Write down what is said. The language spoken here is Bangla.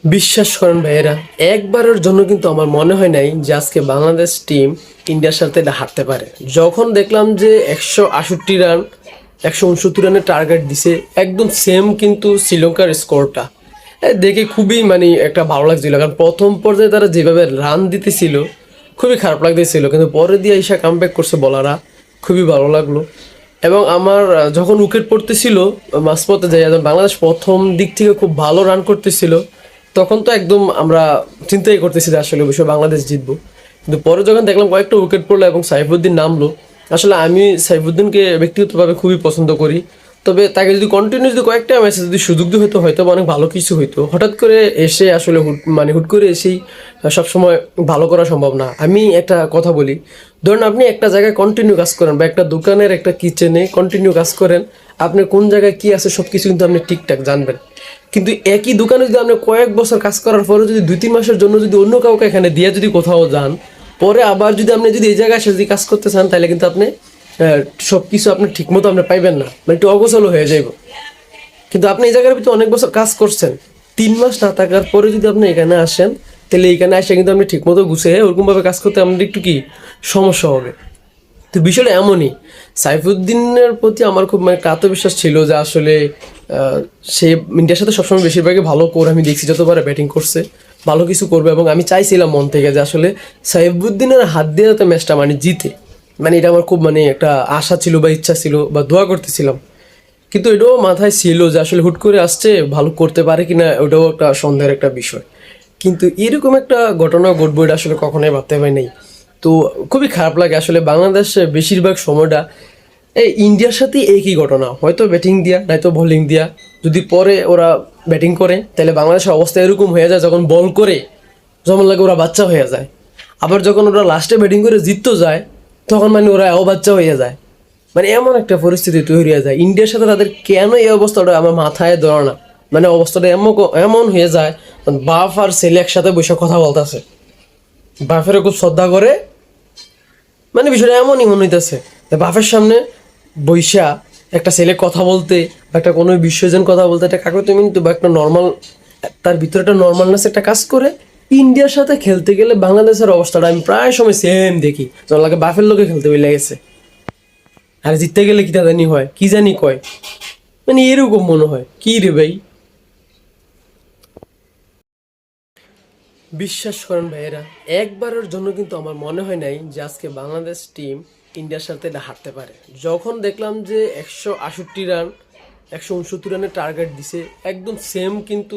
বিশ্বাস করেন ভাইয়েরা, একবারের জন্য কিন্তু আমার মনে হয় নাই যে আজকে বাংলাদেশ টিম ইন্ডিয়ার সাথে এটা হারতে পারে। যখন দেখলাম যে 168 রান, 169 রানের টার্গেট দিছে, একদম সেম কিন্তু শ্রীলঙ্কার স্কোরটা দেখে খুবই একটা ভালো লাগছিল। কারণ প্রথম পর্যায়ে তারা যেভাবে রান দিতেছিল খুবই খারাপ লাগতেছিল, কিন্তু পরে দিয়ে ঈশা কামব্যাক করছে বলারা, খুবই ভালো লাগলো। এবং আমার যখন উইকেট পড়তেছিল মাঝপথে যাই, যখন বাংলাদেশ প্রথম দিক থেকে খুব ভালো রান করতেছিল, তখন তো একদম আমরা চিন্তাই করতেছি যে আসলে অবশ্যই বাংলাদেশ জিতবো। কিন্তু পরে যখন দেখলাম কয়েকটা উইকেট পড়লো এবং সাইফুদ্দিন নামলো, আসলে আমি সাইফুদ্দিনকে ব্যক্তিগতভাবে খুবই পছন্দ করি। তবে তাকে যদি কন্টিনিউ যদি কয়েকটা ম্যাচে যদি সুযোগ দিয়ে হয়তো বা অনেক ভালো কিছু হইতো। হঠাৎ করে এসে আসলে হুট করে এসেই সবসময় ভালো করা সম্ভব না। আমি একটা কথা বলি, ধরুন আপনি একটা জায়গায় কন্টিনিউ কাজ করেন বা একটা দোকানের একটা কিচেনে কন্টিনিউ কাজ করেন, আপনার কোন জায়গায় কি আছে সব কিছু কিন্তু আপনি ঠিকঠাক জানবেন। কিন্তু একই দোকানে যদি আপনি কয়েক বছর কাজ করার পরে যদি 2-3 মাসের জন্য যদি অন্য কাউকে এখানে দিয়ে যদি কোথাও যান, পরে আবার যদি আপনি যদি এই জায়গায় এসে যদি কাজ করতে চান, তাহলে কিন্তু আপনি সব কিছু আপনি ঠিকমতো আপনি পাইবেন না, একটু অগোছালো হয়ে যাইব। কিন্তু আপনি এই জায়গার ভিতরে অনেক বছর কাজ করছেন, 3 মাস না থাকার পরে যদি আপনি এখানে আসেন, তাহলে এখানে এসে কিন্তু আপনি ঠিকমতো গুছিয়ে ওরকমভাবে কাজ করতে আপনার একটু কি সমস্যা হবে। তো বিষয়টা এমনই, সাইফুদ্দিনের প্রতি আমার খুব একটা আত্মবিশ্বাস ছিল যে আসলে সে ইন্ডিয়ার সাথে সবসময় বেশিরভাগই ভালো করে আমি দেখছি, যতবার ব্যাটিং করছে ভালো কিছু করবে। এবং আমি চাইছিলাম মন থেকে যে আসলে সাইফুদ্দিনের হাত দিয়ে যাতে ম্যাচটা জিতে, এটা আমার খুব একটা আশা ছিল বা ইচ্ছা ছিল বা দোয়া করতেছিলাম। কিন্তু এটাও মাথায় ছিল যে আসলে হুট করে আসছে, ভালো করতে পারে কিনা ওটাও একটা সন্দেহের একটা বিষয়। কিন্তু এরকম একটা ঘটনা ঘটবে এটা আসলে কখনোই ভাবতে পারি নাই। তো খুবই খারাপ লাগে আসলে, বাংলাদেশে বেশিরভাগ সময়টা এই ইন্ডিয়ার সাথে একই ঘটনা, হয়তো ব্যাটিং দিয়া নয়তো বোলিং দিয়া। যদি পরে ওরা ব্যাটিং করে তাহলে বাংলাদেশের অবস্থা এরকম হয়ে যায়, যখন বল করে যেমন লাগে ওরা বাচ্চা হয়ে যায়। আবার যখন ওরা লাস্টে ব্যাটিং করে জিততে যায়, তখন ওরা বাচ্চা হয়ে যায়। এমন একটা পরিস্থিতি তৈরি হয়ে যায় ইন্ডিয়ার সাথে তাদের, কেন এই অবস্থাটা আমার মাথায় ধরে না। অবস্থাটা এমন এমন হয়ে যায়, বাপ আর ছেলে একসাথে বসে কথা বলতেছে, বাপেরও খুব শ্রদ্ধা করে, বিষয়টা এমনই মনে হইতেছে। বাপের সামনে বৈশা একটা ছেলে কথা বলতে বা একটা কোনো বিষয়জন কথা বলতে, একটা কাকতি মিনতি বা একটা নর্মাল, তার ভিতরে একটা নর্মালনেস একটা কাজ করে। ইন্ডিয়ার সাথে খেলতে গেলে বাংলাদেশের অবস্থাটা আমি প্রায় সময় সেম দেখি, যখন লাগে বাপের লোকে খেলতে বলে গেছে, আর জিততে গেলে কি জানি হয়, কি জানি কয়, এরকম মনে হয়। কি রে ভাই, বিশ্বাস করেন ভাইয়েরা, একবারের জন্য কিন্তু আমার মনে হয় নাই যে আজকে বাংলাদেশ টিম ইন্ডিয়ার সাথে এটা হারতে পারে। যখন দেখলাম যে 168 রান, 169 রানের টার্গেট দিছে, একদম সেম কিন্তু